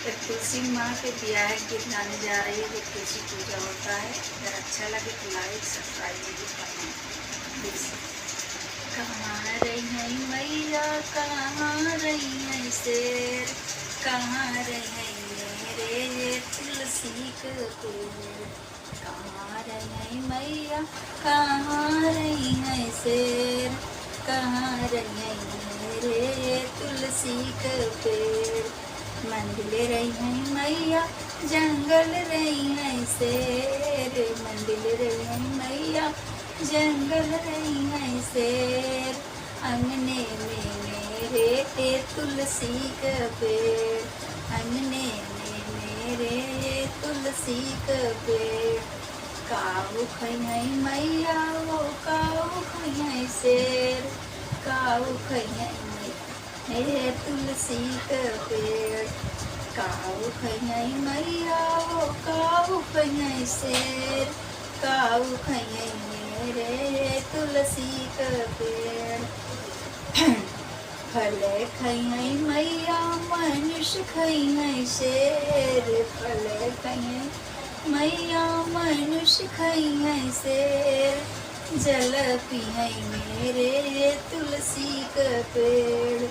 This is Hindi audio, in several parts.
फिर तुलसी माँ के ब्याह गीत गाने जा रही है। जो तुलसी पूजा होता है, अगर अच्छा लगे तो लाइक सब्सक्राइब जरूर करना। कहाँ रही है मैया, कहाँ रही है शेर, कहाँ रही है मेरे ये तुलसी के पेड़। कहाँ रही है मैया, कहाँ रही है शेर, कहाँ रही है मेरे ये तुलसी के पेड़। मंदिर रही है मैया, जंगल रही है शेर, मंदिर रही है मैया, जंगल रही है शेर। अंगने में मेरे ये तुलसी का पेड़, अंगने में मेरे ये तुलसी का पेड़। काऊ खई है मैया, वो काऊ खई है शेर, काऊ खई है मेरे तुलसी का पेड़। काऊ खई है मैया, वो काऊ खई है शेर, काऊ खई है मेरे तुलसी का पेड़। फल खई है मैया, मनुष्य खई है शेर, फल खई है मैया, मनुष्य खई है शेर। जल पी है मेरे तुलसी का पेड़।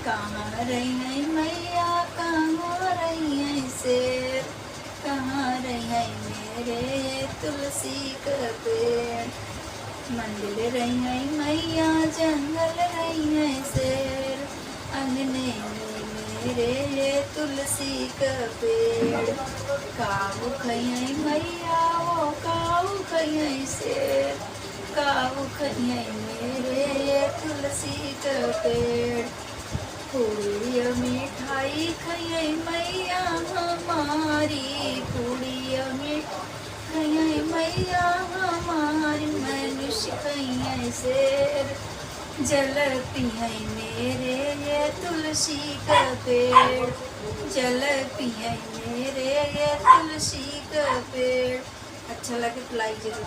कहाँ रही है मैया, कहाँ रही है शेर, कहाँ रही है मेरे तुलसी का पेड़। मंदिर रही है मैया, जंगल रही है शेर, अंगने में मेरे तुलसी का पेड़। काऊ खई है मैया, वो काऊ खई है शेर, काऊ खई है मेरे तुलसी का पेड़। पूड़ी मिठाई खइए मैया हमारी, पूड़ी मिठाई मैया हमारी, मनुष्य खइए शेर, जल पिए मेरे ये तुलसी का पेड़, जल पिए मेरे ये तुलसी का पेड़। अच्छा लगे तो लाइक जरूर।